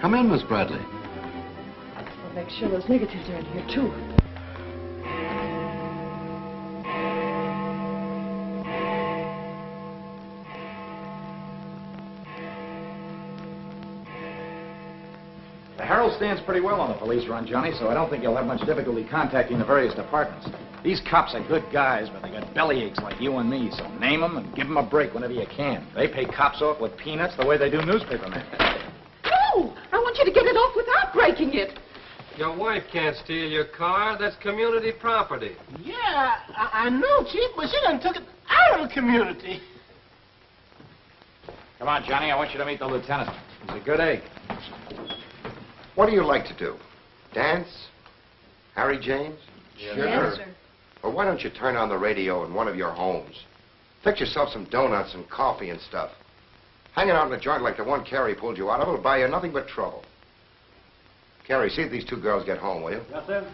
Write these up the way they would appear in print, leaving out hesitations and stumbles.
Come in, Miss Bradley. We'll make sure those negatives are in here, too. The Herald stands pretty well on the police run, Johnny, so I don't think you'll have much difficulty contacting the various departments. These cops are good guys, but they got bellyaches like you and me, so name them and give them a break whenever you can. They pay cops off with peanuts the way they do newspapermen. No! I want you to get it off without breaking it. Your wife can't steal your car. That's community property. Yeah, I know, Chief, but she done took it out of the community. Come on, Johnny, I want you to meet the lieutenant. He's a good egg. What do you like to do? Dance? Harry James? Yes, sir. Or why don't you turn on the radio in one of your homes? Fix yourself some donuts and coffee and stuff. Hanging out in a joint like the one Carrie pulled you out of will buy you nothing but trouble. Carrie, see if these two girls get home, will you? Yes, sir.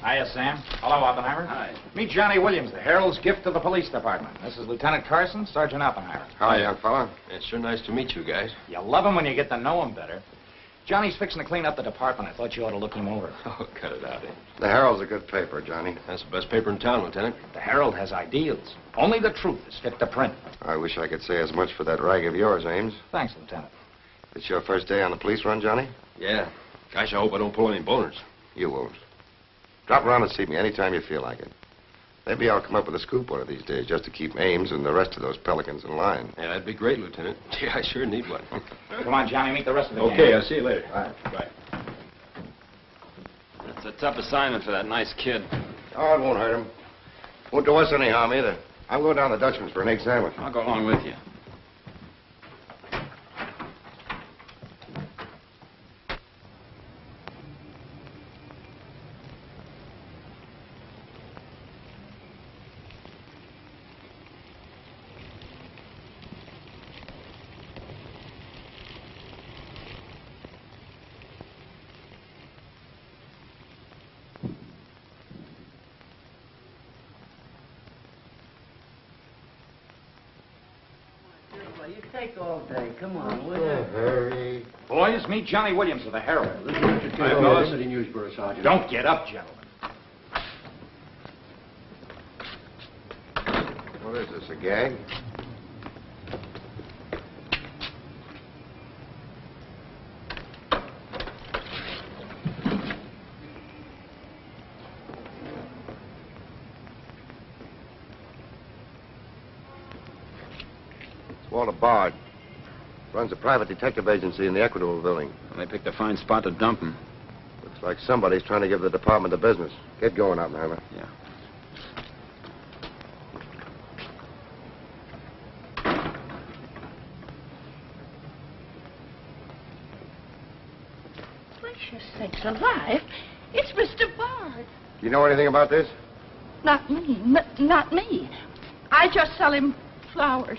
Hiya, Sam. Hello, Oppenheimer. Hi. Meet Johnny Williams, the Herald's gift to the police department. This is Lieutenant Carson, Sergeant Oppenheimer. Hi, young fella. It's sure nice to meet you guys. You love him when you get to know him better. Johnny's fixing to clean up the department. I thought you ought to look him over. Oh, cut it out, eh? The Herald's a good paper, Johnny. That's the best paper in town, Lieutenant. The Herald has ideals. Only the truth is fit to print. I wish I could say as much for that rag of yours, Ames. Thanks, Lieutenant. It's your first day on the police run, Johnny? Yeah. Gosh, I hope I don't pull any boners. You won't. Drop around and see me anytime you feel like it. Maybe I'll come up with a scoop one of these days just to keep Ames and the rest of those pelicans in line. Yeah, that'd be great, Lieutenant. Yeah, I sure need one. Come on, Johnny, meet the rest of the gang. Okay, I'll see you later. All right. Bye. That's a tough assignment for that nice kid. Oh, it won't hurt him. Won't do us any harm either. I'm going down to Dutchman's for an egg sandwich. I'll go along with you. You take all day. Come on, will you? Hurry. Boys, meet Johnny Williams of the Herald. City Newsboro, Sergeant. Don't get up, gentlemen. What is this, a gag? Walter Bard. Runs a private detective agency in the Equitable building. And they picked a fine spot to dump him. Looks like somebody's trying to give the department the business. Get going, Oppenheimer. Yeah. Gracious sakes alive. It's Mr. Bard. Do you know anything about this? Not me. Not me. I just sell him flowers.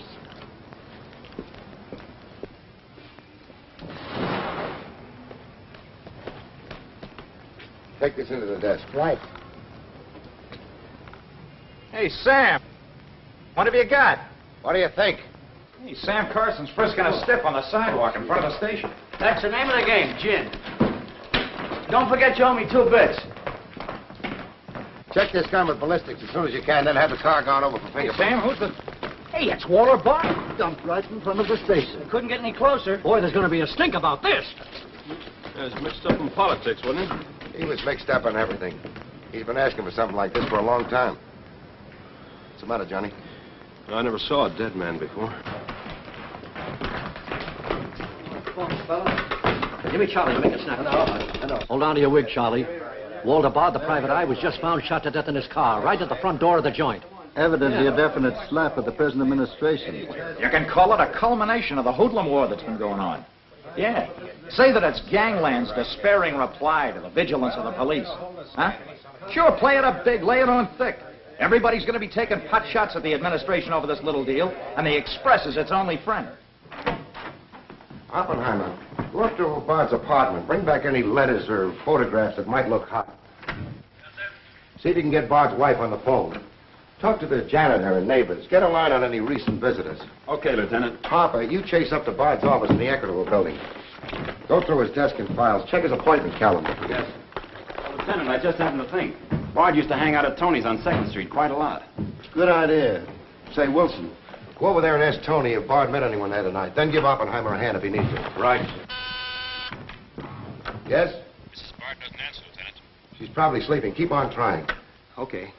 Take this into the desk. Right. Hey, Sam. What have you got? What do you think? Hey, Sam Carson's frisking a stiff on the sidewalk in front of the station. That's the name of the game, gin. Don't forget you owe me 2 bits. Check this gun with ballistics as soon as you can, then have the car gone over for Hey, fingerprints. Sam, who's the... Hey, it's Walter Bard. Dumped right in front of the station. Couldn't get any closer. Boy, there's going to be a stink about this. Yeah, it's mixed up in politics, wasn't it? He was mixed up on everything. He's been asking for something like this for a long time. What's the matter, Johnny? I never saw a dead man before. Give me Charlie to make a snap. No. Hold on to your wig, Charlie. Walter Bard, the private eye, was just found shot to death in his car, right at the front door of the joint. Evidently a definite slap at the present administration. You can call it a culmination of the hoodlum war that's been going on. Yeah. Say that it's gangland's despairing reply to the vigilance of the police. Huh? Sure, play it up big, lay it on thick. Everybody's going to be taking pot shots at the administration over this little deal, and the Express is its only friend. Oppenheimer, go up to Bard's apartment. Bring back any letters or photographs that might look hot. See if you can get Bard's wife on the phone. Talk to the janitor and neighbors. Get a line on any recent visitors. Okay, Lieutenant. Harper, you chase up to Bard's office in the Equitable building. Go through his desk and files. Check his appointment calendar. Yes. Lieutenant, I just happened to think. Bard used to hang out at Tony's on 2nd Street quite a lot. Good idea. Say, Wilson, go over there and ask Tony if Bard met anyone there tonight. Then give Oppenheimer a hand if he needs it. Right. Yes? Mrs. Bard doesn't answer, Lieutenant. She's probably sleeping. Keep on trying. Okay.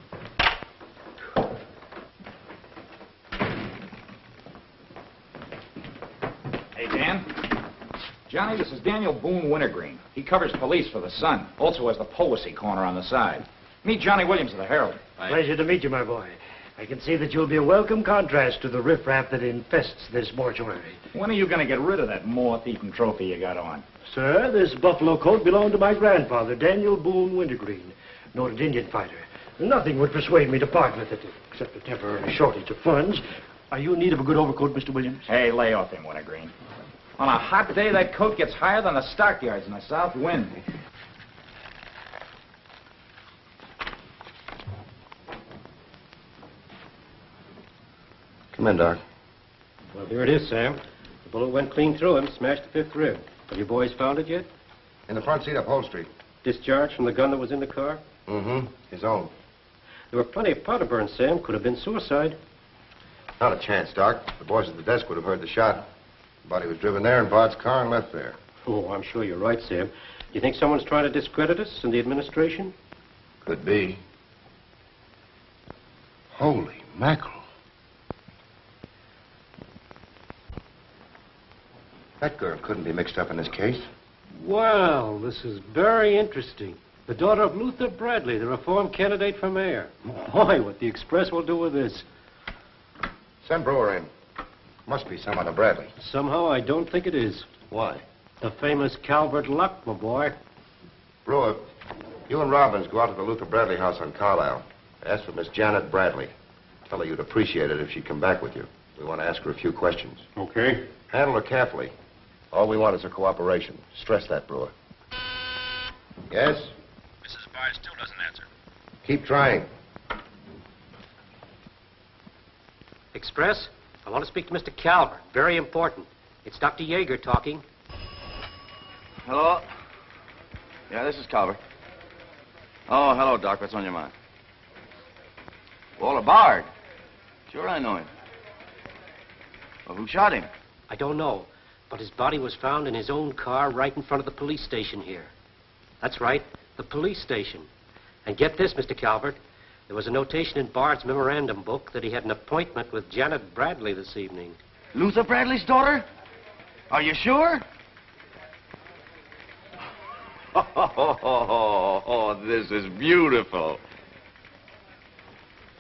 Hey, Dan. Johnny, this is Daniel Boone Wintergreen. He covers police for the Sun. Also has the policy corner on the side. Meet Johnny Williams of the Herald. Pleasure to meet you, my boy. I can see that you'll be a welcome contrast to the riffraff that infests this mortuary. When are you going to get rid of that moth-eaten trophy you got on? Sir, this buffalo coat belonged to my grandfather, Daniel Boone Wintergreen, noted Indian fighter. Nothing would persuade me to part with it, except a temporary shortage of funds. Are you in need of a good overcoat, Mr. Williams? Hey, lay off him, Wintergreen. On a hot day, that coat gets higher than the stockyards in a south wind. Come in, Doc. Well, here it is, Sam. The bullet went clean through him, smashed the 5th rib. Have you boys found it yet? In the front seat upholstery. Discharged from the gun that was in the car? Mm-hmm. His own. There were plenty of powder burns, Sam. Could have been suicide. Not a chance, Doc. The boys at the desk would have heard the shot. The body was driven there in Bard's car and left there. Oh, I'm sure you're right, Sam. You think someone's trying to discredit us in the administration? Could be. Holy mackerel. That girl couldn't be mixed up in this case. Well, this is very interesting. The daughter of Luther Bradley, the reform candidate for mayor. Boy, what the Express will do with this. Send Brewer in. Must be someone of Bradley. Somehow, I don't think it is. Why? The famous Calvert Luck, my boy. Brewer, you and Robbins go out to the Luther Bradley house on Carlisle. Ask for Miss Janet Bradley. Tell her you'd appreciate it if she'd come back with you. We want to ask her a few questions. Okay. Handle her carefully. All we want is her cooperation. Stress that, Brewer. Yes? Mrs. Bard still doesn't answer. Keep trying. Express, I want to speak to Mr. Calvert. Very important. It's Dr. Yeager talking. Hello? Yeah, this is Calvert. Oh, hello, Doc. What's on your mind? Walter Bard. Sure, I know him. Well, who shot him? I don't know, but his body was found in his own car right in front of the police station here. That's right, the police station. And get this, Mr. Calvert. There was a notation in Bard's memorandum book that he had an appointment with Janet Bradley this evening. Luther Bradley's daughter? Are you sure? Oh, this is beautiful.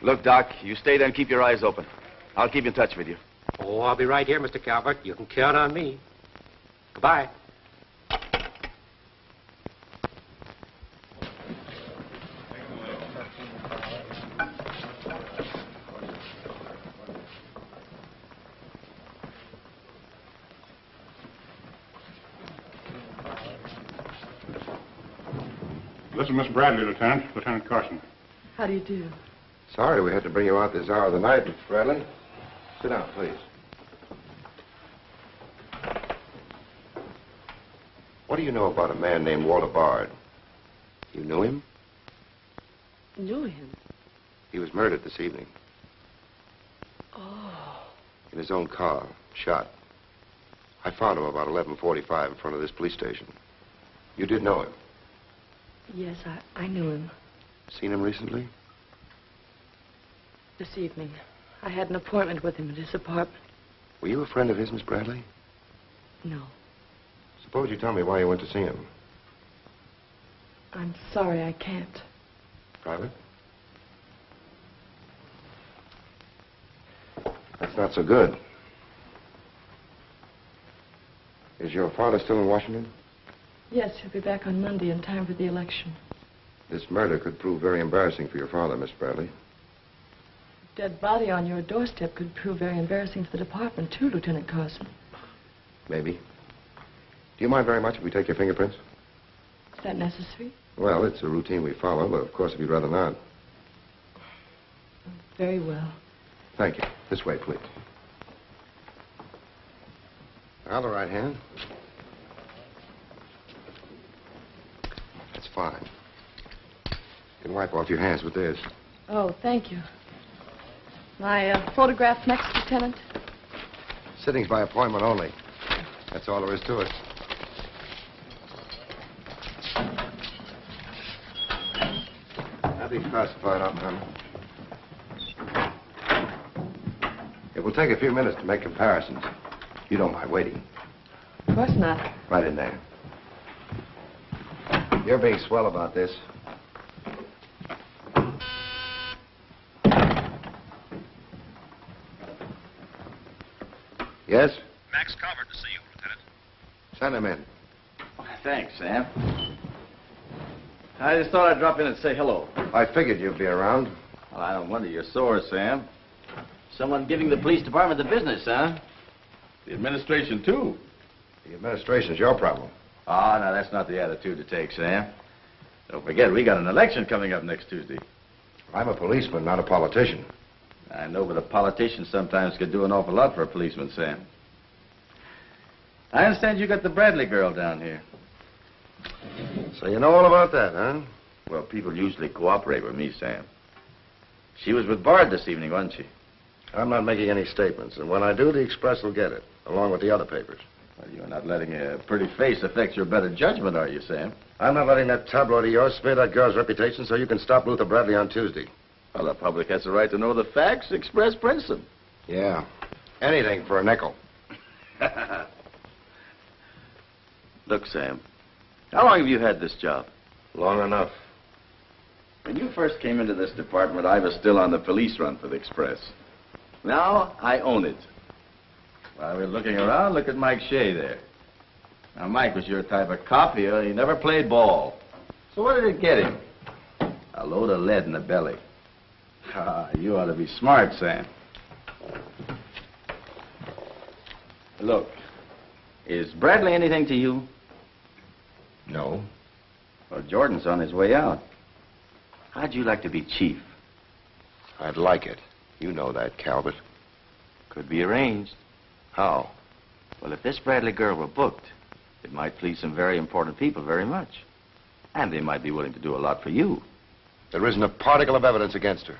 Look, Doc, you stay there and keep your eyes open. I'll keep in touch with you. Oh, I'll be right here, Mr. Calvert. You can count on me. Goodbye. This is Miss Bradley, Lieutenant. Lieutenant Carson. How do you do? Sorry we had to bring you out this hour of the night, Miss Bradley. Sit down, please. What do you know about a man named Walter Bard? You knew him? Knew him? He was murdered this evening. Oh. In his own car, shot. I found him about 11:45 in front of this police station. You did know him? Yes, I knew him. Seen him recently? This evening. I had an appointment with him at his apartment. Were you a friend of his, Miss Bradley? No. Suppose you tell me why you went to see him. I'm sorry I can't. Private? That's not so good. Is your father still in Washington? Yes, he'll be back on Monday in time for the election. This murder could prove very embarrassing for your father, Miss Bradley. A dead body on your doorstep could prove very embarrassing for the department, too, Lieutenant Carson. Maybe. Do you mind very much if we take your fingerprints? Is that necessary? Well, it's a routine we follow, but of course if you'd rather not. Very well. Thank you. This way, please. Now, the right hand. That's fine. You can wipe off your hands with this. Oh, thank you. My photograph next, Lieutenant? Sittings by appointment only. That's all there is to it. That'll be classified up, Hunter. It will take a few minutes to make comparisons. You don't mind waiting. Of course not. Right in there. You're being swell about this. Yes? Max Calvert to see you, Lieutenant. Send him in. Thanks, Sam. I just thought I'd drop in and say hello. I figured you'd be around. Well, I don't wonder you're sore, Sam. Someone giving the police department the business, huh? The administration, too. The administration's your problem. Oh, no, that's not the attitude to take, Sam. Don't forget, we got an election coming up next Tuesday. I'm a policeman, not a politician. I know, but a politician sometimes could do an awful lot for a policeman, Sam. I understand you got the Bradley girl down here. So you know all about that, huh? Well, people usually cooperate with me, Sam. She was with Bard this evening, wasn't she? I'm not making any statements, and when I do, the Express will get it, along with the other papers. Well, you're not letting a pretty face affect your better judgment, are you, Sam? I'm not letting that tabloid of yours smear that girl's reputation so you can stop Luther Bradley on Tuesday. Well, the public has the right to know the facts. Express prints them. Yeah. Anything for a nickel. Look, Sam, how long have you had this job? Long enough. When you first came into this department, I was still on the police run for the Express. Now, I own it. While we're looking around, look at Mike Shea there. Now, Mike was your type of copier. He never played ball. So what did it get him? A load of lead in the belly. Ah, you ought to be smart, Sam. Look, is Bradley anything to you? No. Well, Jordan's on his way out. How'd you like to be chief? I'd like it. You know that, Calvert. Could be arranged. How? Well, if this Bradley girl were booked, it might please some very important people very much. And they might be willing to do a lot for you. There isn't a particle of evidence against her.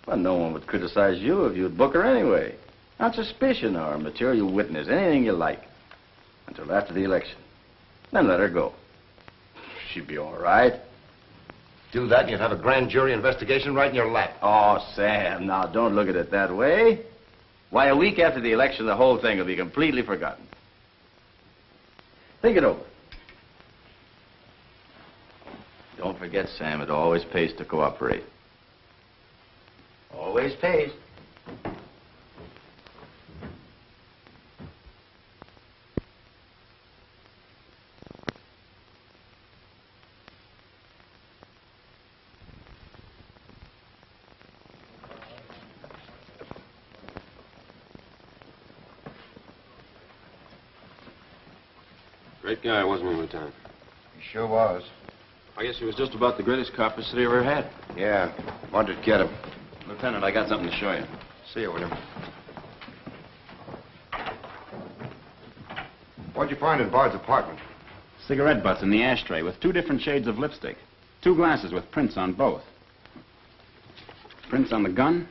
Well, no one would criticize you if you'd book her anyway. Not suspicion or material witness, anything you like. Until after the election. Then let her go. She'd be all right. Do that and you'd have a grand jury investigation right in your lap. Oh, Sam, now don't look at it that way. Why, a week after the election, the whole thing will be completely forgotten. Think it over. Don't forget, Sam, it always pays to cooperate. Always pays. Great guy, wasn't he, Lieutenant? He sure was. I guess he was just about the greatest cop the city ever had. Yeah. Wanted to get him. Lieutenant, I got something to show you. See you, William. What'd you find in Bard's apartment? Cigarette butts in the ashtray with 2 different shades of lipstick. 2 glasses with prints on both. Prints on the gun,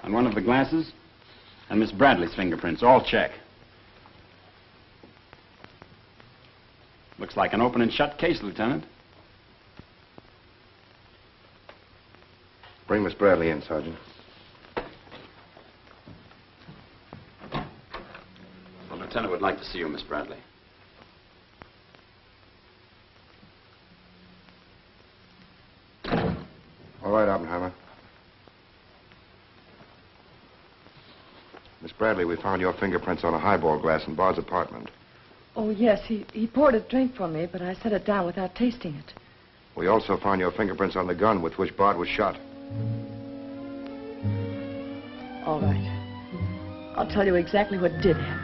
on one of the glasses, and Miss Bradley's fingerprints, all check. Looks like an open and shut case, Lieutenant. Bring Miss Bradley in, Sergeant. The Lieutenant would like to see you, Miss Bradley. All right, Oppenheimer. Miss Bradley, we found your fingerprints on a highball glass in Bard's apartment. Oh, yes, he poured a drink for me, but I set it down without tasting it. We also found your fingerprints on the gun with which Bard was shot. All right. I'll tell you exactly what did happen.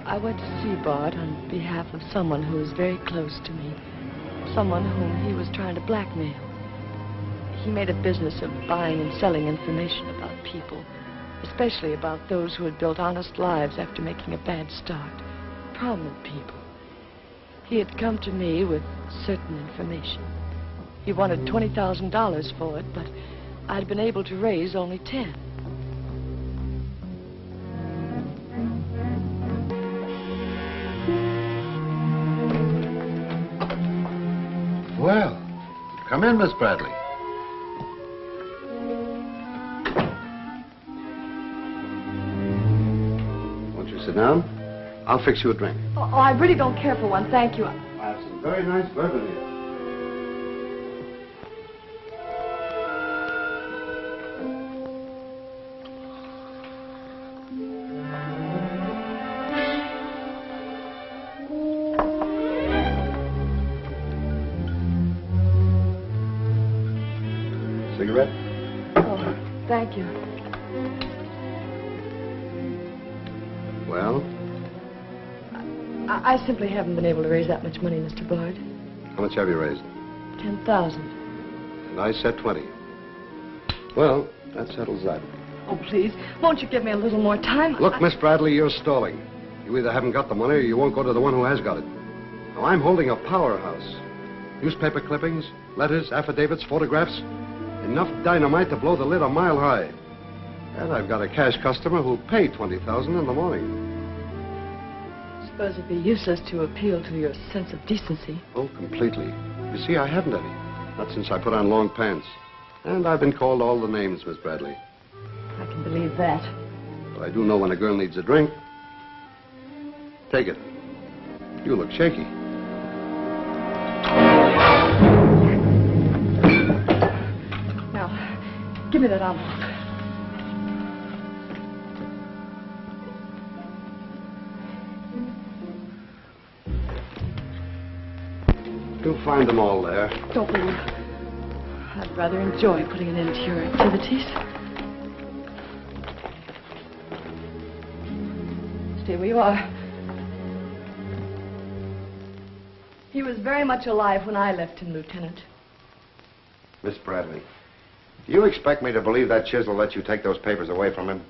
I went to see Bard on behalf of someone who is very close to me. someone whom he was trying to blackmail. He made a business of buying and selling information about people, especially about those who had built honest lives after making a bad start. Prominent people. He had come to me with certain information. He wanted $20,000 for it, but I'd been able to raise only 10. Well, come in, Miss Bradley. Won't you sit down? I'll fix you a drink. Oh, I really don't care for one, thank you. I have some very nice bourbon here. Cigarette? Oh, thank you. Well, I simply haven't been able to raise that much money, Mr. Bard. how much have you raised? 10,000. And I said 20. Well, that settles that. Oh, please, won't you give me a little more time? Look, Miss Bradley, you're stalling. You either haven't got the money or you won't go to the one who has got it. Now, I'm holding a powerhouse. Newspaper clippings, letters, affidavits, photographs. Enough dynamite to blow the lid a mile high. And I've got a cash customer who'll pay $20,000 in the morning. I suppose it'd be useless to appeal to your sense of decency. Oh, completely. You see, I haven't any. Not since I put on long pants. And I've been called all the names, Miss Bradley. I can believe that. But I do know when a girl needs a drink. Take it. You look shaky. Now, give me that envelope. You'll find them all there. Don't worry. I'd rather enjoy putting an end to your activities. Stay where you are. He was very much alive when I left him, Lieutenant. Miss Bradley, do you expect me to believe that Chisel let you take those papers away from him?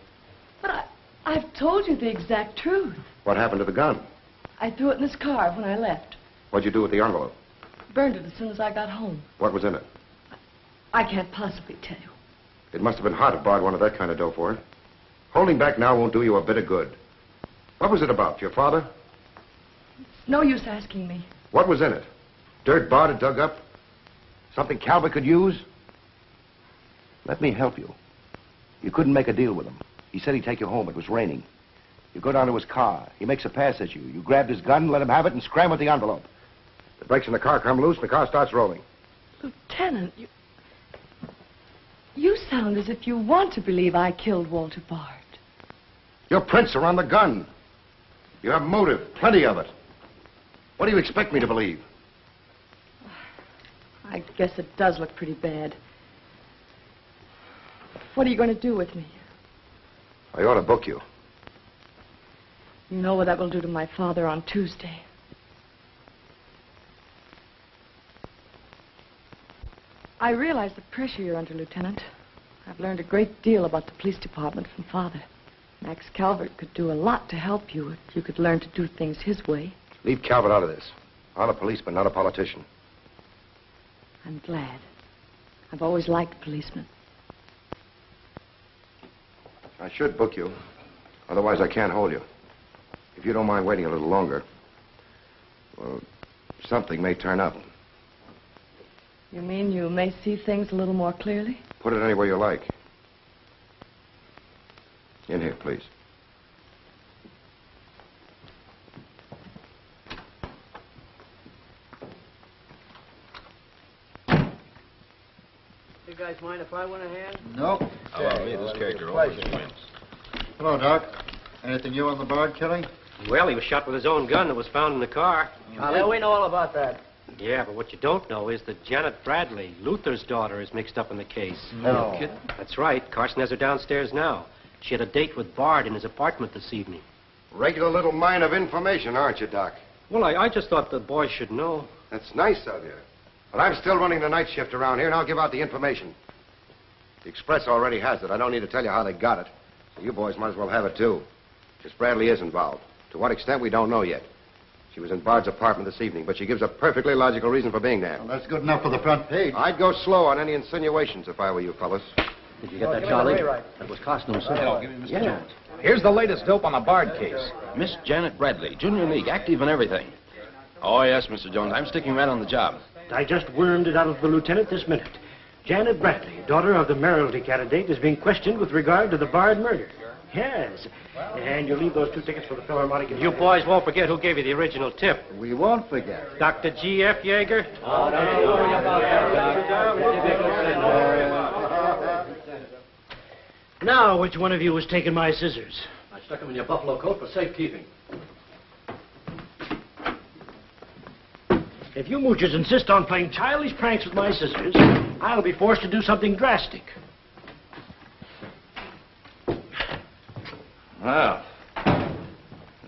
But I've told you the exact truth. What happened to the gun? I threw it in his car when I left. What'd you do with the envelope? Burned it as soon as I got home. What was in it? I can't possibly tell you. It must have been hot if Bard wanted that kind of dough for it. Holding back now won't do you a bit of good. What was it about? Your father? No use asking me. What was in it? Dirt Bard had dug up? Something Calvert could use? Let me help you. You couldn't make a deal with him. He said he'd take you home. It was raining. You go down to his car. He makes a pass at you. You grabbed his gun, let him have it, and scram with the envelope. The brakes in the car come loose and the car starts rolling. Lieutenant, you sound as if you want to believe I killed Walter Bard. Your prints are on the gun. You have motive, plenty of it. What do you expect me to believe? I guess it does look pretty bad. What are you going to do with me? I ought to book you. You know what that will do to my father on Tuesday. I realize the pressure you're under, Lieutenant. I've learned a great deal about the police department from Father. Max Calvert could do a lot to help you if you could learn to do things his way. Leave Calvert out of this. I'm a policeman, not a politician. I'm glad. I've always liked policemen. I should book you. Otherwise, I can't hold you. If you don't mind waiting a little longer, well, something may turn up. You mean you may see things a little more clearly? Put it anywhere you like. In here, please. You guys mind if I went a hand? No. Oh, me, this character always wins. Hello, Doc. Anything new on the Bard killing? Well, he was shot with his own gun that was found in the car. Yeah, we know all about that. Yeah, but what you don't know is that Janet Bradley, Luther's daughter, is mixed up in the case. No. You kidding? That's right. Carson has her downstairs now. She had a date with Bard in his apartment this evening. Regular little mine of information, aren't you, Doc? Well, I just thought the boys should know. That's nice of you. But I'm still running the night shift around here, and I'll give out the information. The Express already has it. I don't need to tell you how they got it. So you boys might as well have it, too. Because Bradley is involved. To what extent, we don't know yet. She was in Bard's apartment this evening, but she gives a perfectly logical reason for being there. Well, that's good enough for the front page. I'd go slow on any insinuations if I were you fellas. Did you get that, Charlie? That was costume, sir. Hello, give me Mr. Jones. Here's the latest dope on the Bard case. Miss Janet Bradley, Junior League, active and everything. Oh, yes, Mr. Jones. I'm sticking right on the job. I just wormed it out of the lieutenant this minute. Janet Bradley, daughter of the mayoralty candidate, is being questioned with regard to the Bard murder. Yes. And you'll leave those 2 tickets for the Philharmonic. You boys won't forget who gave you the original tip. We won't forget. Dr. G.F. Yeager. Now, which one of you was taking my scissors? I stuck them in your buffalo coat for safekeeping. If you moochers insist on playing childish pranks with my scissors, I'll be forced to do something drastic. Well,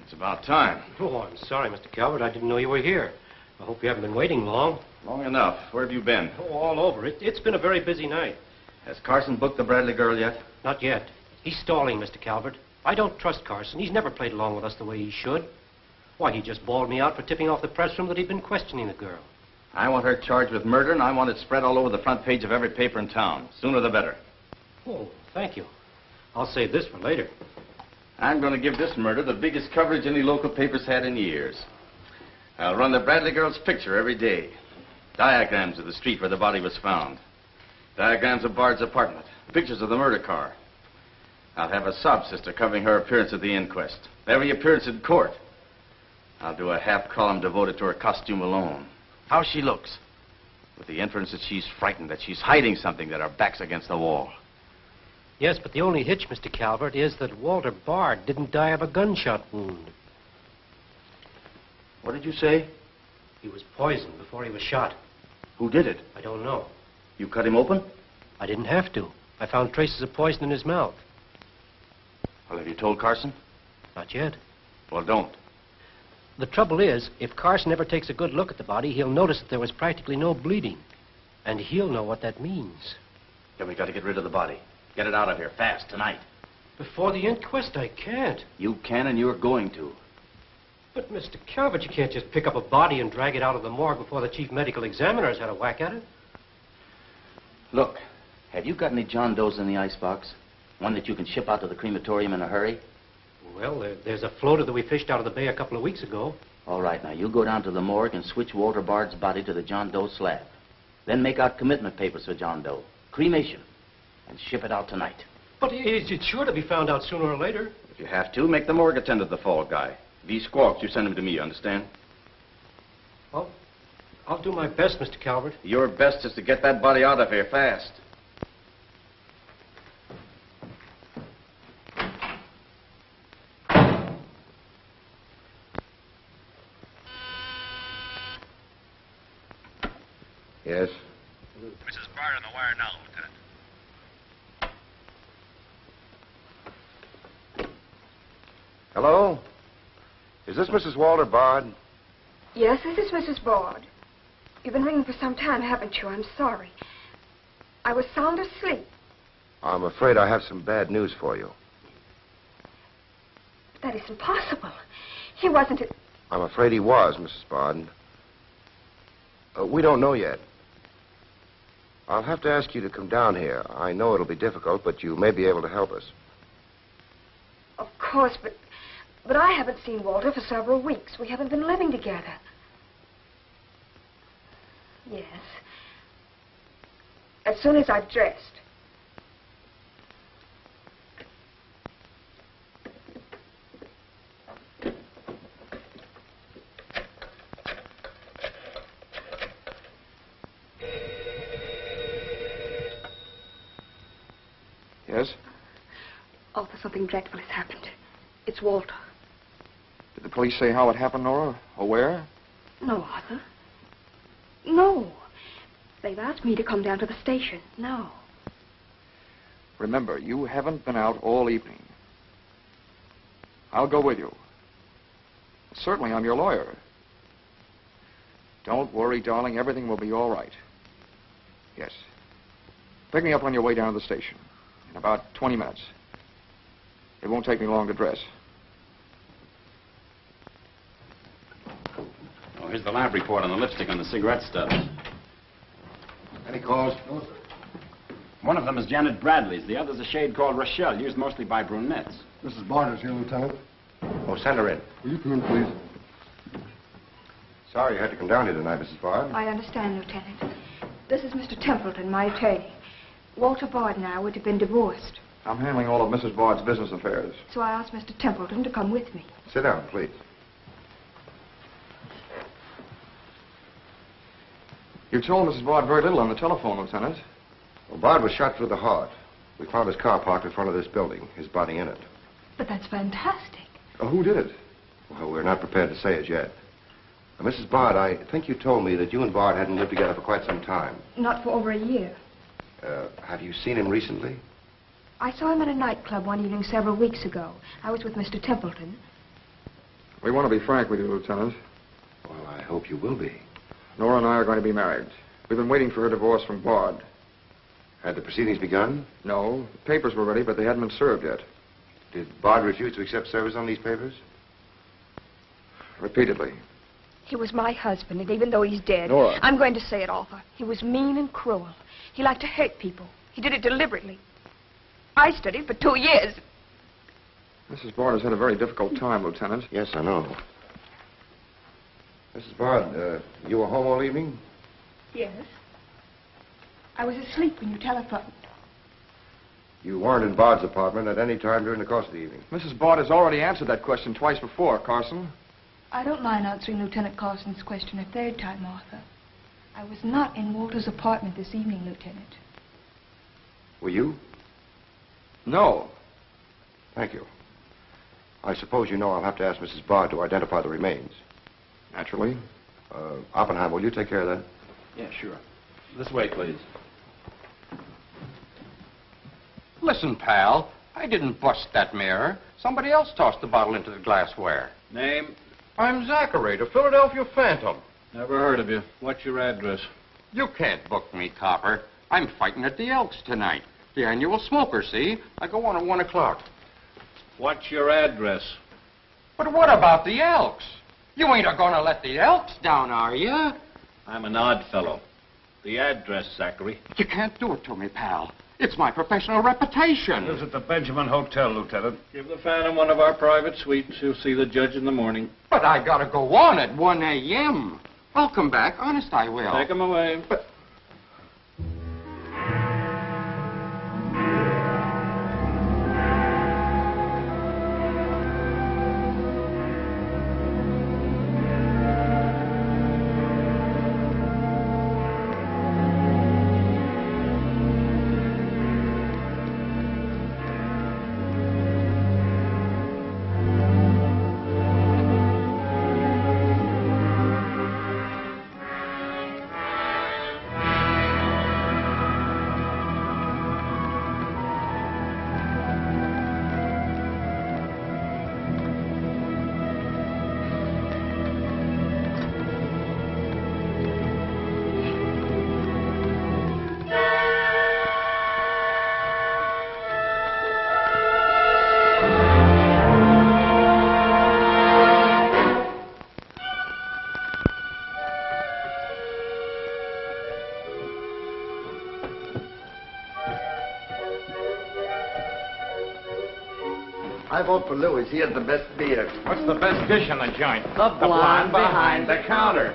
it's about time. Oh, I'm sorry, Mr. Calvert. I didn't know you were here. I hope you haven't been waiting long. Long enough. Where have you been? Oh, all over. It's been a very busy night. Has Carson booked the Bradley girl yet? Not yet. He's stalling, Mr. Calvert. I don't trust Carson. He's never played along with us the way he should. Why, he just bawled me out for tipping off the press room that he'd been questioning the girl. I want her charged with murder, and I want it spread all over the front page of every paper in town. Sooner the better. Oh, thank you. I'll save this for later. I'm going to give this murder the biggest coverage any local paper's had in years. I'll run the Bradley girl's picture every day. Diagrams of the street where the body was found. Diagrams of Bard's apartment. Pictures of the murder car. I'll have a sob sister covering her appearance at the inquest. Every appearance in court. I'll do a half column devoted to her costume alone. How she looks. With the inference that she's frightened, that she's hiding something, that her back's against the wall. Yes, but the only hitch, Mr. Calvert, is that Walter Bard didn't die of a gunshot wound. What did you say? He was poisoned before he was shot. Who did it? I don't know. You cut him open? I didn't have to. I found traces of poison in his mouth. Well, have you told Carson? Not yet. Well, don't. The trouble is, if Carson ever takes a good look at the body, he'll notice that there was practically no bleeding. And he'll know what that means. Then we got to get rid of the body. Get it out of here, fast, tonight. Before the inquest, I can't. You can, and you're going to. But, Mr. Calvert, you can't just pick up a body and drag it out of the morgue before the chief medical examiner has had a whack at it. Look, have you got any John Does in the icebox? One that you can ship out to the crematorium in a hurry? Well, there's a floater that we fished out of the bay a couple of weeks ago. All right, now, you go down to the morgue and switch Walter Bard's body to the John Doe slab. Then make out commitment papers for John Doe. Cremation. And ship it out tonight. But it's sure to be found out sooner or later. If you have to, make the morgue attendant the fall guy. If he squawks, you send him to me, you understand? Well, I'll do my best, Mr. Calvert. Your best is to get that body out of here fast. Yes? Mrs. Bard on the wire now, Lieutenant. Hello? Is this Mrs. Walter Bard? Yes, this is Mrs. Bard. You've been ringing for some time, haven't you? I'm sorry. I was sound asleep. I'm afraid I have some bad news for you. But that is impossible. He wasn't... I'm afraid he was, Mrs. Bard. We don't know yet. I'll have to ask you to come down here. I know it'll be difficult, but you may be able to help us. Of course, but I haven't seen Walter for several weeks. We haven't been living together. Yes. As soon as I've dressed. Yes? Arthur, something dreadful has happened. It's Walter. Did the police say how it happened, Nora? Or where? No, Arthur. No. They've asked me to come down to the station. No. Remember, you haven't been out all evening. I'll go with you. Certainly, I'm your lawyer. Don't worry, darling. Everything will be all right. Yes. Pick me up on your way down to the station. In about 20 minutes. It won't take me long to dress. Oh, here's the lab report on the lipstick on the cigarette stubs. Any calls? No, sir. One of them is Janet Bradley's. The other's a shade called Rochelle, used mostly by brunettes. Mrs. Bard is here, Lieutenant. Oh, send her in. Will you come in, please? Sorry you had to come down here tonight, Mrs. Bard. I understand, Lieutenant. This is Mr. Templeton, my attorney. Walter Bard and I would have been divorced, I'm handling all of Mrs. Bard's business affairs. so I asked Mr. Templeton to come with me. Sit down, please. You told Mrs. Bard very little on the telephone, Lieutenant. Well, Bard was shot through the heart. We found his car parked in front of this building, his body in it. But that's fantastic. Who did it? Well, we're not prepared to say it yet. Mrs. Bard, I think you told me that you and Bard hadn't lived together for quite some time. Not for over a year. Have you seen him recently? I saw him at a nightclub one evening several weeks ago. I was with Mr. Templeton. We want to be frank with you, Lieutenant. Well, I hope you will be. Nora and I are going to be married. We've been waiting for her divorce from Bard. Had the proceedings begun? No. The papers were ready, but they hadn't been served yet. Did Bard refuse to accept service on these papers? Repeatedly. He was my husband, and even though he's dead, Nora. I'm going to say it, Arthur. He was mean and cruel. He liked to hurt people. He did it deliberately. I studied for 2 years. Mrs. Bard has had a very difficult time, Lieutenant. Yes, I know. Mrs. Bard, you were home all evening? Yes. I was asleep when you telephoned. You weren't in Bard's apartment at any time during the course of the evening? Mrs. Bard has already answered that question twice before, Carson. I don't mind answering Lieutenant Carson's question a third time, Arthur. I was not in Walter's apartment this evening, Lieutenant. Were you? No. Thank you. I suppose you know I'll have to ask Mrs. Bard to identify the remains. Naturally. Oppenheim, will you take care of that? Yeah, sure. This way, please. Listen, pal, I didn't bust that mirror. Somebody else tossed the bottle into the glassware. Name? I'm Zachary, the Philadelphia Phantom. Never heard of you. What's your address? You can't book me, Copper. I'm fighting at the Elks tonight. The annual smoker, see? I go on at 1 o'clock. What's your address? But what about the Elks? You ain't a-gonna let the Elks down, are you? I'm an odd fellow. The address, Zachary. You can't do it to me, pal. It's my professional reputation. Lives at the Benjamin Hotel, Lieutenant. Give the Phantom one of our private suites. You'll see the judge in the morning. But I gotta go on at 1 a.m. I'll come back. Honest, I will. Take him away. But... I vote for Louis. He has the best beer. What's the best dish in the joint? The blonde behind the counter.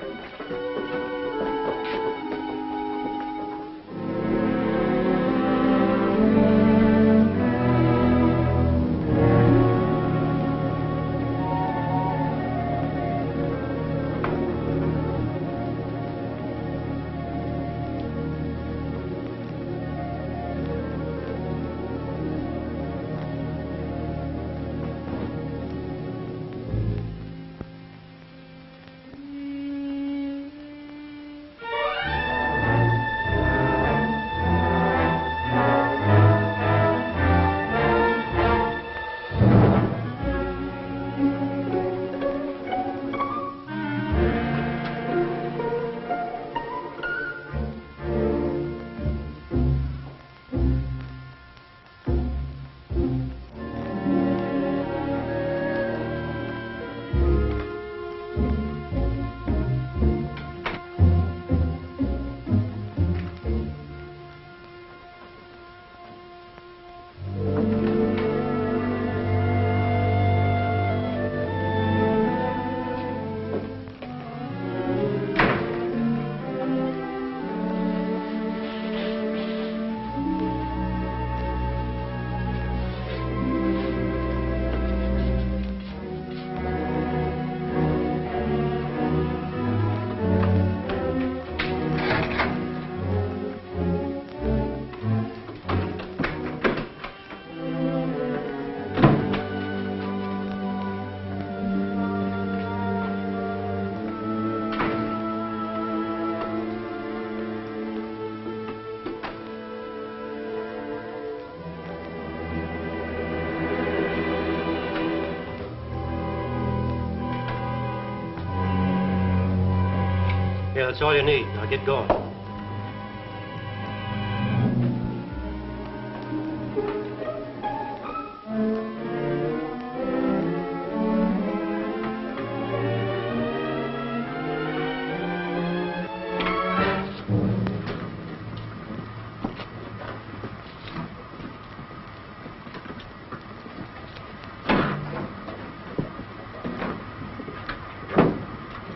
Yeah, that's all you need. Now get going.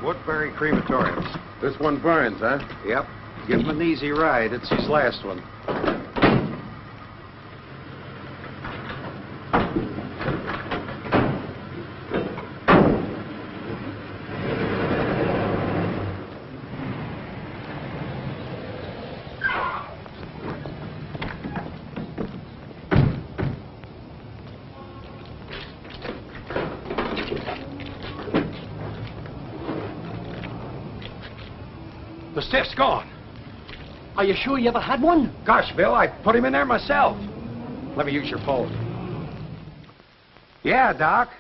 Woodbury crematoriums. This one burns, huh? Yep. Give him an easy ride. It's his last one. The stiff's gone. Are you sure you ever had one? Gosh, Bill, I put him in there myself. Let me use your phone. Yeah, Doc.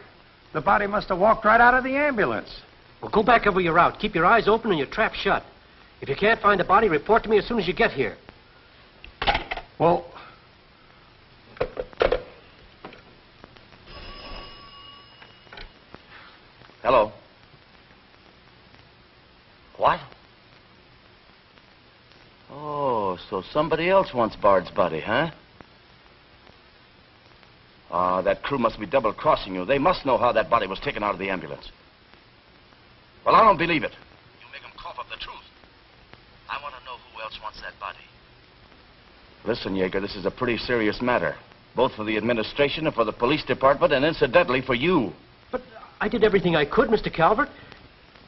The body must have walked right out of the ambulance. Well, go back over your route. Keep your eyes open and your trap shut. If you can't find the body, report to me as soon as you get here. Well... Hello. What? Oh, so somebody else wants Bard's body, huh? Ah, that crew must be double-crossing you. They must know how that body was taken out of the ambulance. Well, I don't believe it. You make them cough up the truth. I want to know who else wants that body. Listen, Yeager, this is a pretty serious matter. Both for the administration and for the police department, and incidentally for you. But I did everything I could, Mr. Calvert.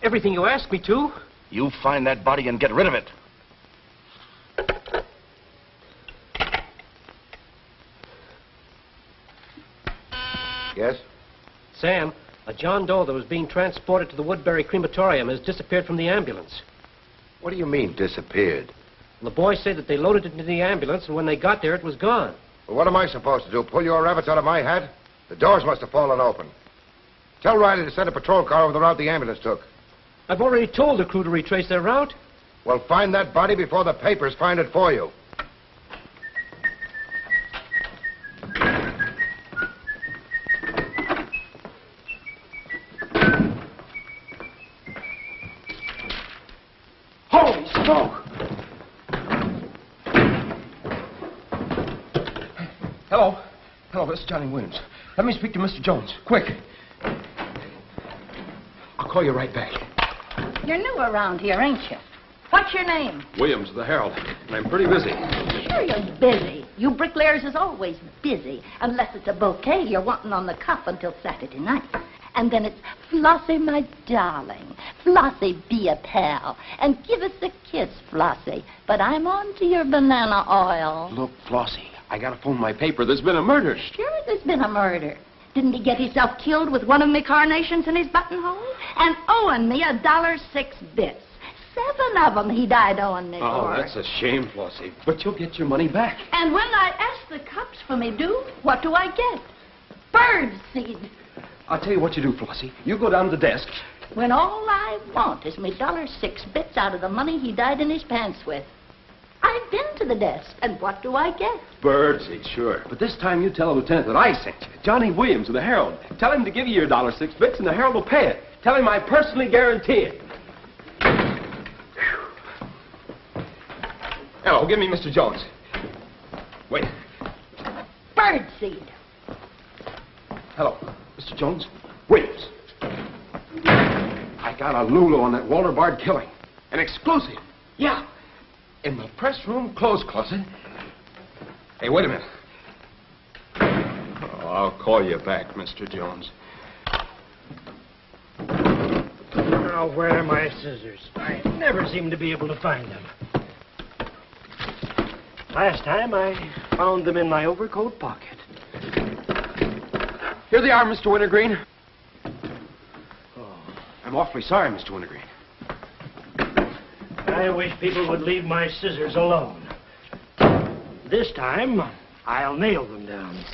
Everything you asked me to. You find that body and get rid of it. Yes? Sam, a John Doe that was being transported to the Woodbury crematorium has disappeared from the ambulance. What do you mean, disappeared? The boys say that they loaded it into the ambulance, and when they got there, it was gone. Well, what am I supposed to do? Pull your rabbits out of my hat? The doors must have fallen open. Tell Riley to send a patrol car over the route the ambulance took. I've already told the crew to retrace their route. Well, find that body before the papers find it for you. Holy smoke! Hello. Hello, this is Johnny Williams. Let me speak to Mr. Jones. Quick. I'll call you right back. You're new around here, ain't you? What's your name? Williams of the Herald. And I'm pretty busy. Sure you're busy. You bricklayers is always busy. Unless it's a bouquet you're wanting on the cuff until Saturday night. And then it's, Flossie, my darling. Flossie, be a pal. And give us a kiss, Flossie. But I'm on to your banana oil. Look, Flossie, I gotta phone my paper. There's been a murder. Sure there's been a murder. Didn't he get himself killed with one of me carnations in his buttonhole? And owing me $1.06. 7 of them he died owing me Oh, for. that's a shame, Flossie. But you'll get your money back. And when I ask the cops for me due, what do I get? Bird seed. I'll tell you what you do, Flossie. You go down to the desk. When all I want is me $1.06 out of the money he died in his pants with. I've been to the desk, and what do I get? Birdseed, sure. But this time you tell the lieutenant that I sent you. Johnny Williams of the Herald. Tell him to give you your $1.06, and the Herald will pay it. Tell him I personally guarantee it. Hello, give me Mr. Jones. Wait. Birdseed. Hello, Mr. Jones. Williams. I got a Lulu on that Walter Bard killing. An exclusive. Yeah. In the press room clothes closet. Hey, wait a minute. Oh, I'll call you back, Mr. Jones. Now, where are my scissors? I never seem to be able to find them. Last time, I found them in my overcoat pocket. Here they are, Mr. Wintergreen. Oh, I'm awfully sorry, Mr. Wintergreen. I wish people would leave my scissors alone. This time, I'll nail them down.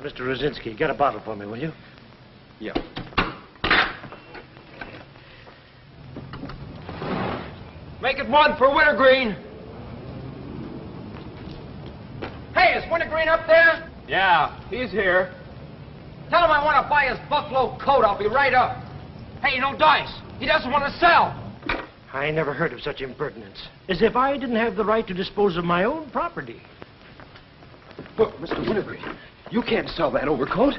Mr. Rosinski, get a bottle for me, will you? Yeah. Make it one for Wintergreen. Hey, is Wintergreen up there? Yeah, he's here. Tell him I want to buy his buffalo coat. I'll be right up. Hey, no dice. He doesn't want to sell. I never heard of such impertinence. As if I didn't have the right to dispose of my own property. Look, Mr. Wintergreen, you can't sell that overcoat.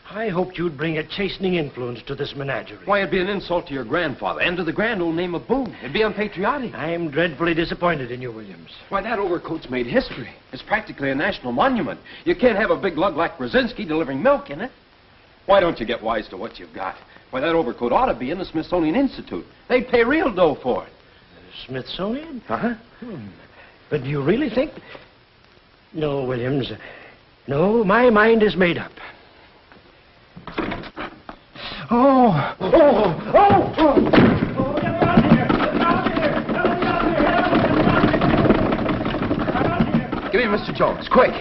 I hoped you'd bring a chastening influence to this menagerie. Why, it'd be an insult to your grandfather and to the grand old name of Boone. It'd be unpatriotic. I'm dreadfully disappointed in you, Williams. Why, that overcoat's made history. It's practically a national monument. You can't have a big lug like Brzezinski delivering milk in it. Why don't you get wise to what you've got? Why, that overcoat ought to be in the Smithsonian Institute. They'd pay real dough for it. Smithsonian? Uh-huh. But do you really think... No, Williams. No, my mind is made up. Oh! Oh! Oh! Oh! Give me Mr. Jones, quick.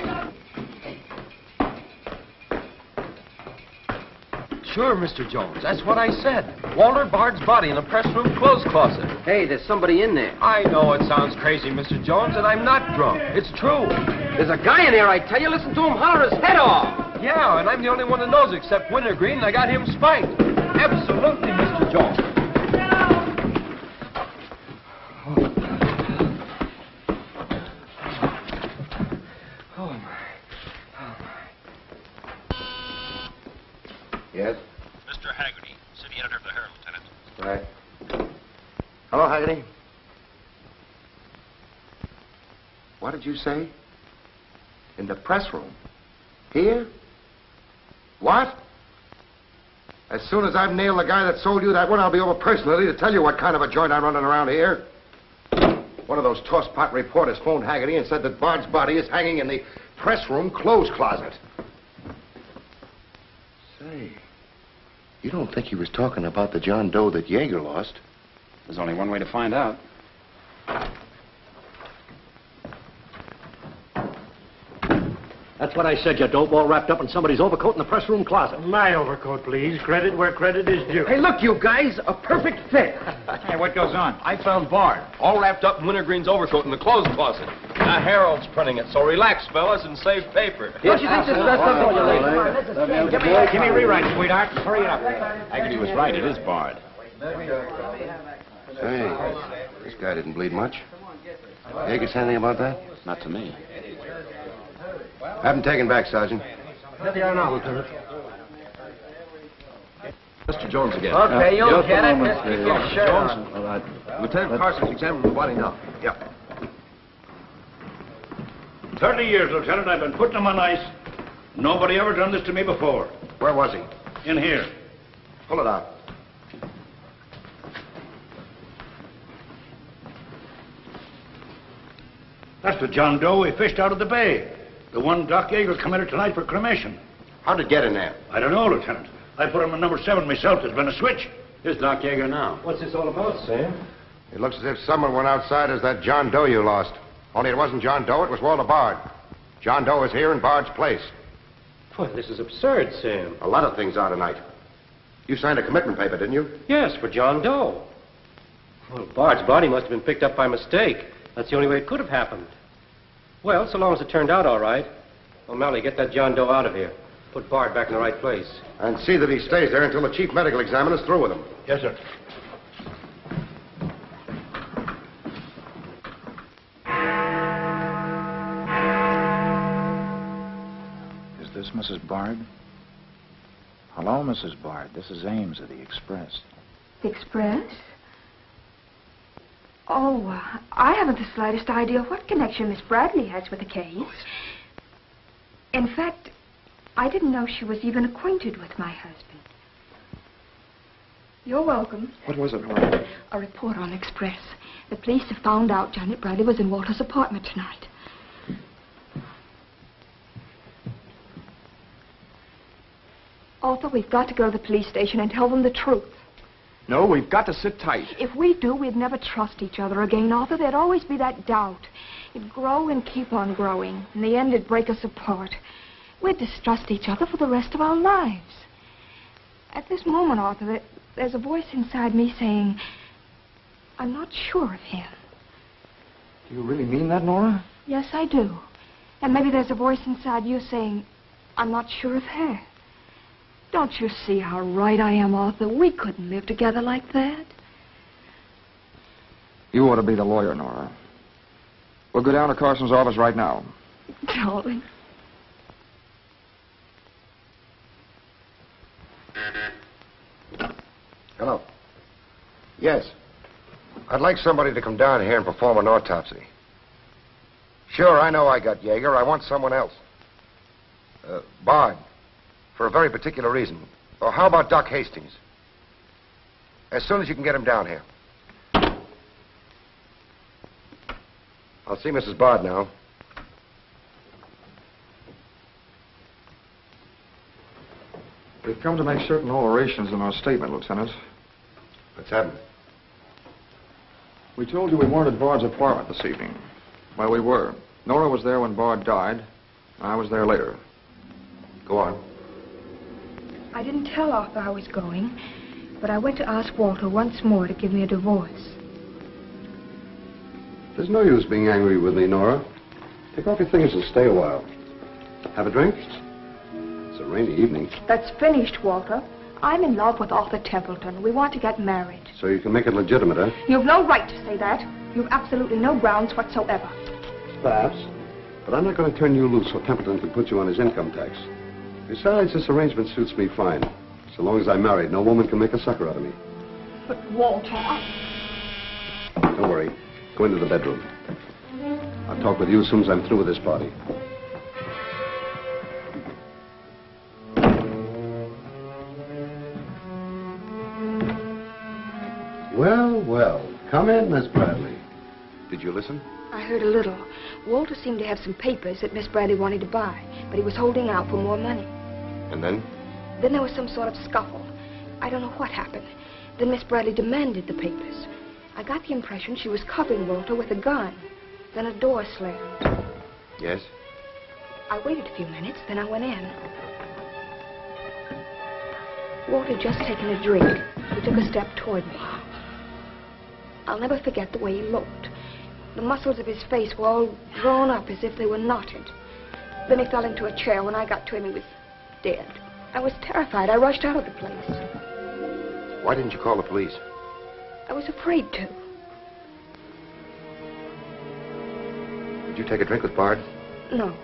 Sure, Mr. Jones. That's what I said. Walter Bard's body in a press room clothes closet. Hey, there's somebody in there. I know it sounds crazy, Mr. Jones, and I'm not drunk. It's true. There's a guy in there, I tell you. Listen to him holler his head off. Yeah, and I'm the only one that knows except Wintergreen, and I got him spiked. Absolutely, Mr. Jones. Oh, my. Yes? Mr. Haggerty, city editor of the Herald, Lieutenant. Right. Hello, Haggerty. What did you say? In the press room? Here? What? As soon as I've nailed the guy that sold you that one, I'll be over personally to tell you what kind of a joint I'm running around here. One of those tosspot reporters phoned Haggerty and said that Bard's body is hanging in the press room clothes closet. Say, you don't think he was talking about the John Doe that Yeager lost? There's only one way to find out. That's what I said, you dope, all wrapped up in somebody's overcoat in the press room closet. My overcoat, please. Credit where credit is due. Hey, look, you guys, a perfect fit. Hey, what goes on? I found Bard, all wrapped up in Wintergreen's overcoat in the clothes closet. The Herald's printing it, so relax, fellas, and save paper. Don't you think this dress up all you ladies? Give me a rewrite, sweetheart. Hurry it up. Haggerty was right. It is Bard. Say, this guy didn't bleed much. Yeager say anything about that? Not to me. Have him taken back, Sergeant. There they are now, Lieutenant. Mr. Jones again. Okay, you'll get it. Just keep your shirt on. All right. Lieutenant Carson's examining the body now. Yep. 30 years, Lieutenant, I've been putting him on ice. Nobody ever done this to me before. Where was he? In here. Pull it out. That's the John Doe we fished out of the bay. The one Doc Yeager committed tonight for cremation. How'd it get in there? I don't know, Lieutenant. I put him in number 7 myself. There's been a switch. Here's Doc Yeager now. What's this all about, Sam? It looks as if someone went outside as that John Doe you lost. Only it wasn't John Doe, it was Walter Bard. John Doe is here in Bard's place. Boy, this is absurd, Sam. A lot of things are tonight. You signed a commitment paper, didn't you? Yes, for John Doe. Well, Bard's body must have been picked up by mistake. That's the only way it could have happened. Well, so long as it turned out all right. O'Malley, get that John Doe out of here. Put Bard back in the right place. And see that he stays there until the chief medical examiner's through with him. Yes, sir. Is this Mrs. Bard? Hello, Mrs. Bard. This is Ames of the Express. The Express? Oh, I haven't the slightest idea what connection Miss Bradley has with the case. In fact, I didn't know she was even acquainted with my husband. You're welcome. What was it, Laura? A report on Express. The police have found out Janet Bradley was in Walter's apartment tonight. Arthur, we've got to go to the police station and tell them the truth. No, we've got to sit tight. If we do, we'd never trust each other again, Arthur. There'd always be that doubt. It'd grow and keep on growing. In the end, it'd break us apart. We'd distrust each other for the rest of our lives. At this moment, Arthur, there's a voice inside me saying, I'm not sure of him. Do you really mean that, Nora? Yes, I do. And maybe there's a voice inside you saying, I'm not sure of her. Don't you see how right I am, Arthur? We couldn't live together like that. You ought to be the lawyer, Nora. We'll go down to Carson's office right now. Darling. Hello. Yes. I'd like somebody to come down here and perform an autopsy. Sure, I know I got Yeager. I want someone else. Bard. For a very particular reason. Or how about Doc Hastings? As soon as you can get him down here. I'll see Mrs. Bard now. We've come to make certain alterations in our statement, Lieutenant. What's happened? We told you we weren't at Bard's apartment this evening. Well, we were. Nora was there when Bard died. I was there later. Go on. I didn't tell Arthur I was going, but I went to ask Walter once more to give me a divorce. There's no use being angry with me, Nora. Take off your things and stay a while. Have a drink? It's a rainy evening. That's finished, Walter. I'm in love with Arthur Templeton. We want to get married. So you can make it legitimate, huh? You've no right to say that. You've absolutely no grounds whatsoever. Perhaps. But I'm not going to turn you loose so Templeton can put you on his income tax. Besides, this arrangement suits me fine. So long as I'm married, no woman can make a sucker out of me. But, Walter, Don't worry. Go into the bedroom. I'll talk with you as soon as I'm through with this party. Well, well. Come in, Miss Bradley. Did you listen? I heard a little. Walter seemed to have some papers that Miss Bradley wanted to buy, but he was holding out for more money. And then? Then there was some sort of scuffle. I don't know what happened. Then Miss Bradley demanded the papers. I got the impression she was covering Walter with a gun. Then a door slammed. Yes? I waited a few minutes, then I went in. Walter had just taken a drink. He took a step toward me. I'll never forget the way he looked. The muscles of his face were all drawn up as if they were knotted. Then he fell into a chair. When I got to him, he was dead. I was terrified. I rushed out of the place. Why didn't you call the police? I was afraid to. Did you take a drink with Bard? No.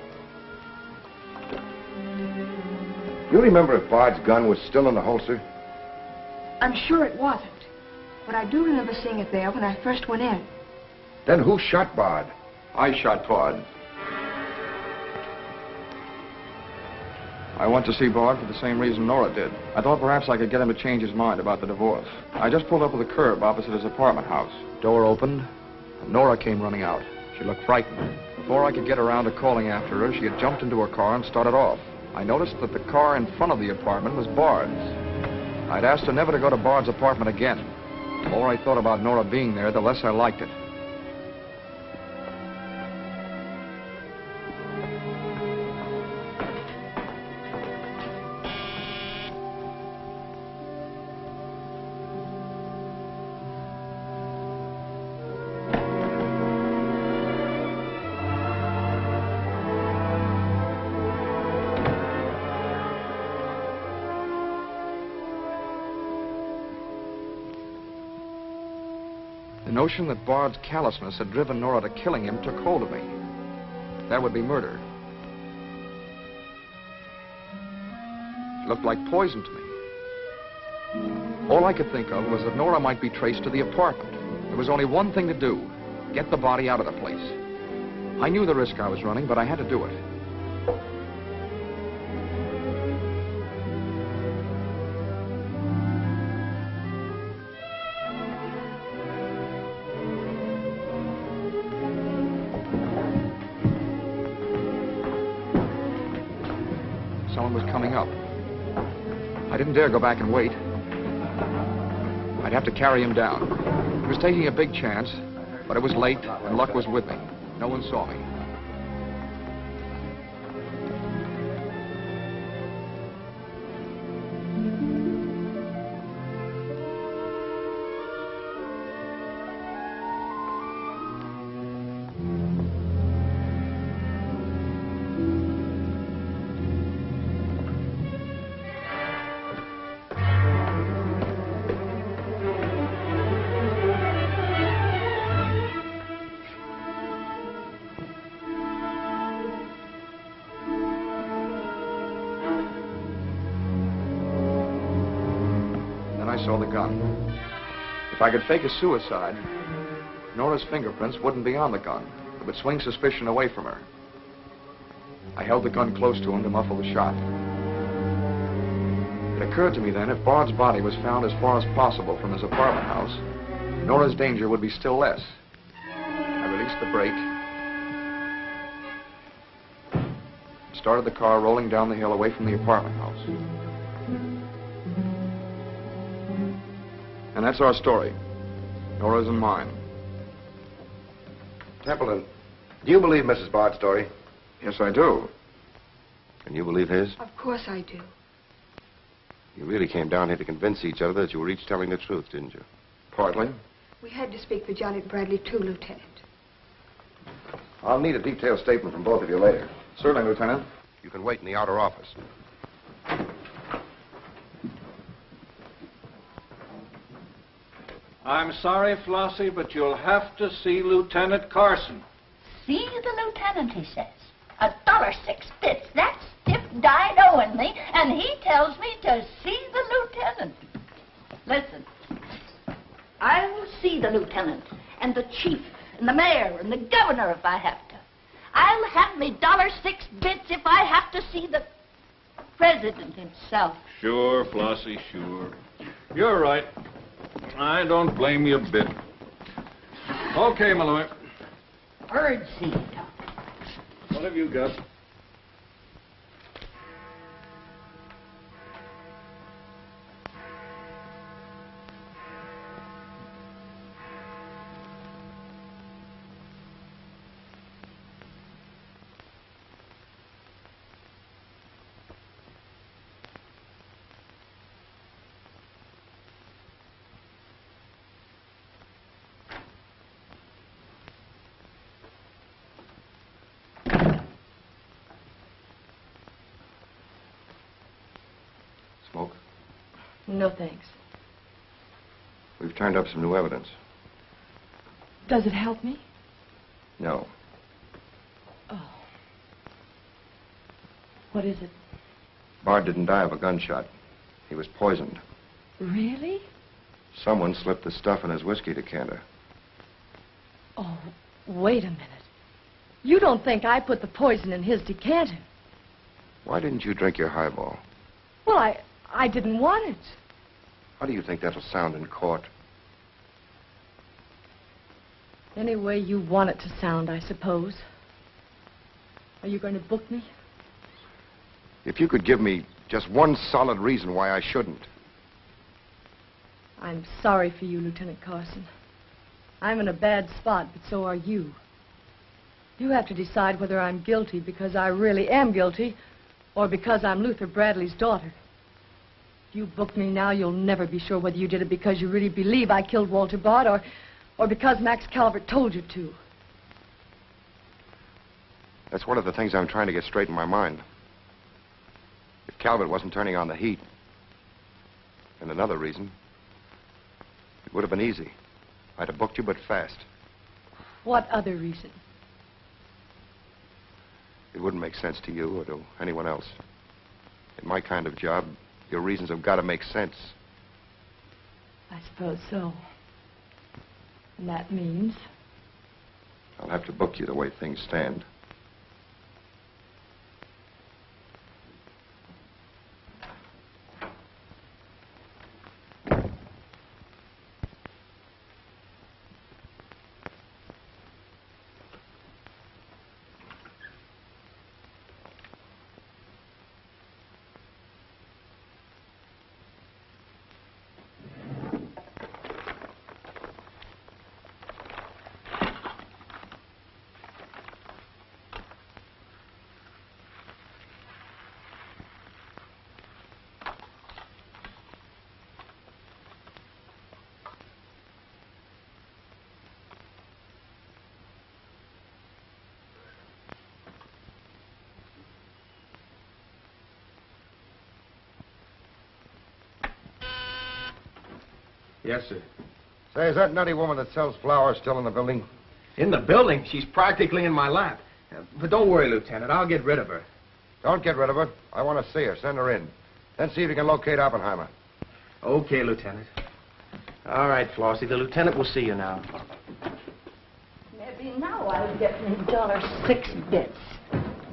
You remember if Bard's gun was still in the holster? I'm sure it wasn't. But I do remember seeing it there when I first went in. Then who shot Bard? I shot Bard. I went to see Bard for the same reason Nora did. I thought perhaps I could get him to change his mind about the divorce. I just pulled up at the curb opposite his apartment house. Door opened, and Nora came running out. She looked frightened. Before I could get around to calling after her, she had jumped into her car and started off. I noticed that the car in front of the apartment was Bard's. I'd asked her never to go to Bard's apartment again. The more I thought about Nora being there, the less I liked it. The notion that Bard's callousness had driven Nora to killing him took hold of me. That would be murder. It looked like poison to me. All I could think of was that Nora might be traced to the apartment. There was only one thing to do: get the body out of the place. I knew the risk I was running, but I had to do it. Someone was coming up. I didn't dare go back and wait. I'd have to carry him down. He was taking a big chance, but it was late, and luck was with me. No one saw me. saw the gun. If I could fake a suicide, Nora's fingerprints wouldn't be on the gun. It would swing suspicion away from her. I held the gun close to him to muffle the shot. It occurred to me then, if Bard's body was found as far as possible from his apartment house, Nora's danger would be still less. I released the brake, started the car rolling down the hill away from the apartment house. And that's our story. Nora's and mine. Templeton, do you believe Mrs. Bard's story? Yes, I do. And you believe his? Of course I do. You really came down here to convince each other that you were each telling the truth, didn't you? Partly. We had to speak for Johnny Bradley, too, Lieutenant. I'll need a detailed statement from both of you later. Certainly, Lieutenant. You can wait in the outer office. I'm sorry, Flossie, but you'll have to see Lieutenant Carson. See the lieutenant, he says. $1.06. That's Stiff died owing me, and he tells me to see the lieutenant. Listen, I'll see the lieutenant, and the chief, and the mayor, and the governor if I have to. I'll have me $1.06 if I have to see the president himself. Sure, Flossie, sure. You're right. I don't blame you a bit. Okay, Malloy. Birdseed. What have you got? Smoke? No, thanks. We've turned up some new evidence. Does it help me? No. Oh. What is it? Bard didn't die of a gunshot. He was poisoned. Really? Someone slipped the stuff in his whiskey decanter. Oh, wait a minute. You don't think I put the poison in his decanter? Why didn't you drink your highball? Well, I didn't want it. How do you think that'll sound in court? Any way you want it to sound, I suppose. Are you going to book me? If you could give me just one solid reason why I shouldn't. I'm sorry for you, Lieutenant Carson. I'm in a bad spot, but so are you. You have to decide whether I'm guilty because I really am guilty or because I'm Luther Bradley's daughter. If you book me now, you'll never be sure whether you did it because you really believe I killed Walter Bard or because Max Calvert told you to. That's one of the things I'm trying to get straight in my mind. If Calvert wasn't turning on the heat, and another reason, it would have been easy. I'd have booked you, but fast. What other reason? It wouldn't make sense to you or to anyone else. In my kind of job, your reasons have got to make sense. I suppose so. And that means? I'll have to book you the way things stand. Yes, sir. Say, is that nutty woman that sells flowers still in the building? In the building? She's practically in my lap. But don't worry, Lieutenant. I'll get rid of her. Don't get rid of her. I want to see her. Send her in. Then see if you can locate Oppenheimer. Okay, Lieutenant. All right, Flossie. The lieutenant will see you now. Maybe now I'll get me $6.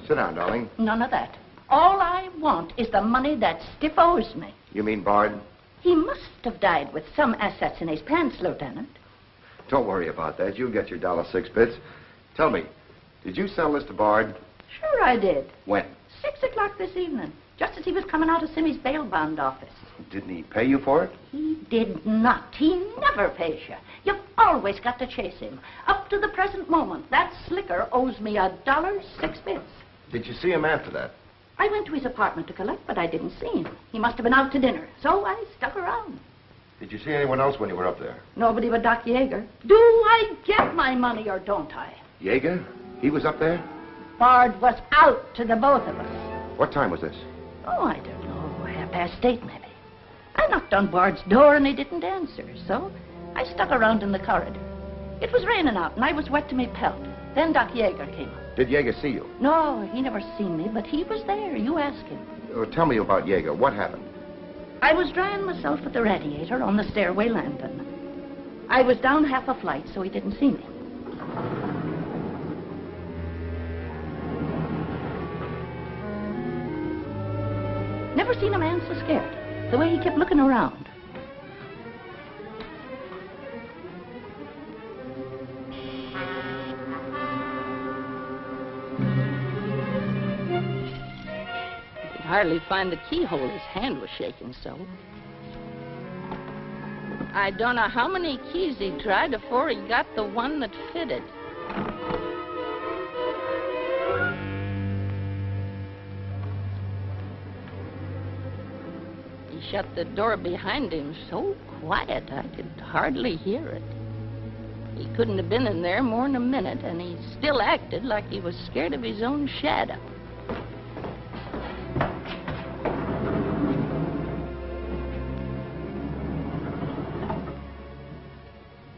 Sit down, darling. None of that. All I want is the money that Stiff owes me. You mean Bard? He must have died with some assets in his pants, Lieutenant. Don't worry about that. You'll get your $6. Tell me, did you sell this to Bard? Sure I did. When? 6 o'clock this evening, just as he was coming out of Simmy's bail bond office. Didn't he pay you for it? He did not. He never pays you. You've always got to chase him. Up to the present moment, that slicker owes me $6. Did you see him after that? I went to his apartment to collect, but I didn't see him. He must have been out to dinner, so I stuck around. Did you see anyone else when you were up there? Nobody but Doc Yeager. Do I get my money or don't I? Yeager? He was up there? Bard was out to the both of us. What time was this? Oh, I don't know, 8:30 maybe. I knocked on Bard's door and he didn't answer, so I stuck around in the corridor. It was raining out and I was wet to my pelt. Then Doc Yeager came up. Did Yeager see you? No, he never seen me, but he was there. You ask him. Tell me about Yeager. What happened? I was drying myself at the radiator on the stairway landing. I was down half a flight, so he didn't see me. Never seen a man so scared. The way he kept looking around. Hardly find the keyhole. His hand was shaking so. I don't know how many keys he tried before he got the one that fitted. He shut the door behind him so quiet I could hardly hear it. He couldn't have been in there more than a minute, and he still acted like he was scared of his own shadow.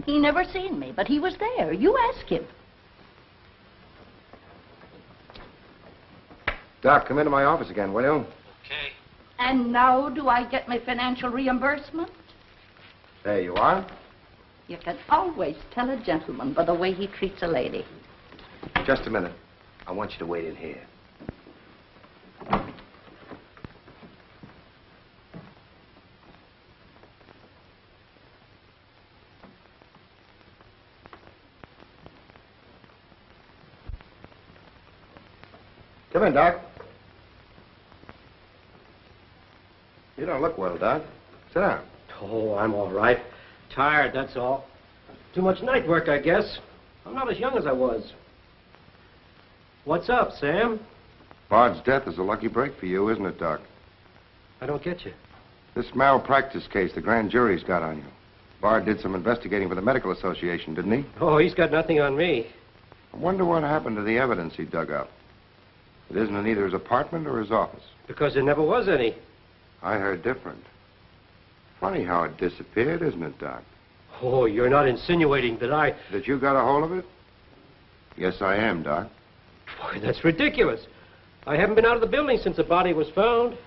He never seen me, but he was there. You ask him. Doc, come into my office again, will you? Okay. And now do I get my financial reimbursement? There you are. You can always tell a gentleman by the way he treats a lady. Just a minute. I want you to wait in here. Come in, Doc. You don't look well, Doc. Sit down. Oh, I'm all right. Tired, that's all. Too much night work, I guess. I'm not as young as I was. What's up, Sam? Bard's death is a lucky break for you, isn't it, Doc? I don't get you. This malpractice case the grand jury's got on you. Bard did some investigating for the Medical Association, didn't he? Oh, he's got nothing on me. I wonder what happened to the evidence he dug up. It isn't in either his apartment or his office. Because there never was any. I heard different. Funny how it disappeared, isn't it, Doc? Oh, you're not insinuating that I... That you got a hold of it? Yes, I am, Doc. Boy, that's ridiculous. I haven't been out of the building since the body was found.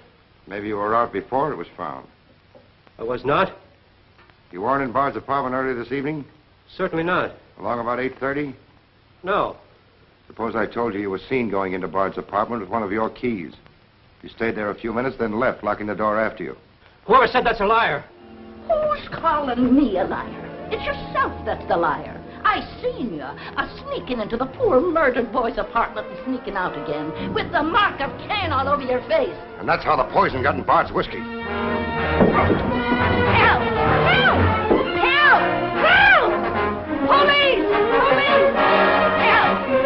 Maybe you were out before it was found. I was not. You weren't in Bard's apartment earlier this evening? Certainly not. Along about 8:30? No. Suppose I told you were seen going into Bard's apartment with one of your keys. You stayed there a few minutes, then left, locking the door after you. Whoever said that's a liar? Who's calling me a liar? It's yourself that's the liar. I seen you sneaking into the poor murdered boy's apartment and sneaking out again with the mark of Cain all over your face. And that's how the poison got in Bard's whiskey. Help! Help! Help! Help! Police! Police! Help!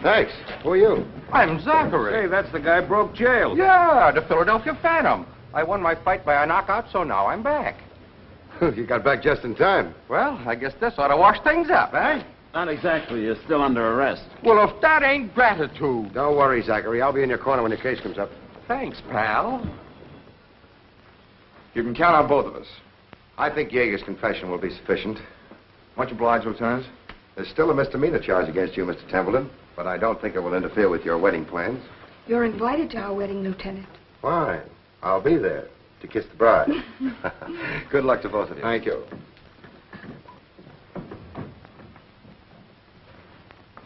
Thanks. Who are you? I'm Zachary. Hey, that's the guy broke jail. Yeah, the Philadelphia Phantom. I won my fight by a knockout, so now I'm back. You got back just in time. Well, I guess this ought to wash things up, eh? Not exactly. You're still under arrest. Well, if that ain't gratitude. Don't worry, Zachary. I'll be in your corner when your case comes up. Thanks, pal. You can count on both of us. I think Yeager's confession will be sufficient. Much obliged, Lieutenant. There's still a misdemeanor charge against you, Mr. Templeton, but I don't think it will interfere with your wedding plans. You're invited to our wedding, Lieutenant. Fine. I'll be there to kiss the bride. Good luck to both of you. Thank you.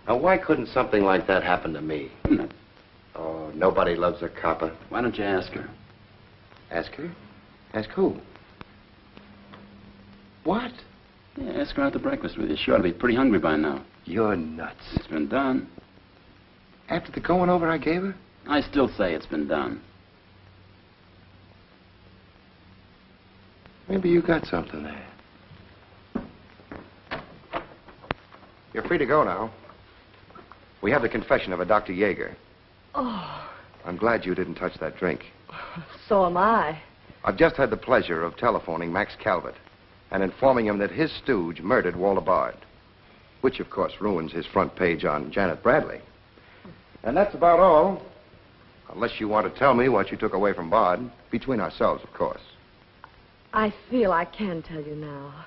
Now, why couldn't something like that happen to me? Oh, nobody loves a copper. Why don't you ask her? Ask her? Ask who? What? Yeah, ask her out to breakfast with you. She ought to be pretty hungry by now. You're nuts. It's been done. After the going over I gave her? I still say it's been done. Maybe you got something there. You're free to go now. We have the confession of a Dr. Yeager. Oh, I'm glad you didn't touch that drink. so am I. I've just had the pleasure of telephoning Max Calvert and informing him that his stooge murdered Walter Bard, which, of course, ruins his front page on Janet Bradley. And that's about all, unless you want to tell me what you took away from Bard, between ourselves, of course. I feel I can tell you now.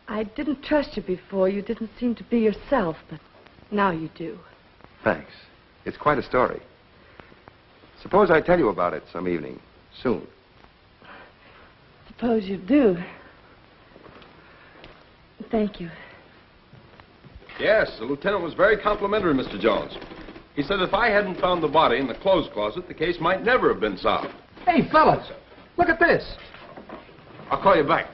I didn't trust you before. You didn't seem to be yourself, but now you do. Thanks. It's quite a story. Suppose I tell you about it some evening, soon. Suppose you do. Thank you. Yes, the lieutenant was very complimentary, Mr. Jones. He said if I hadn't found the body in the clothes closet, the case might never have been solved. Hey, fellas, look at this. I'll call you back.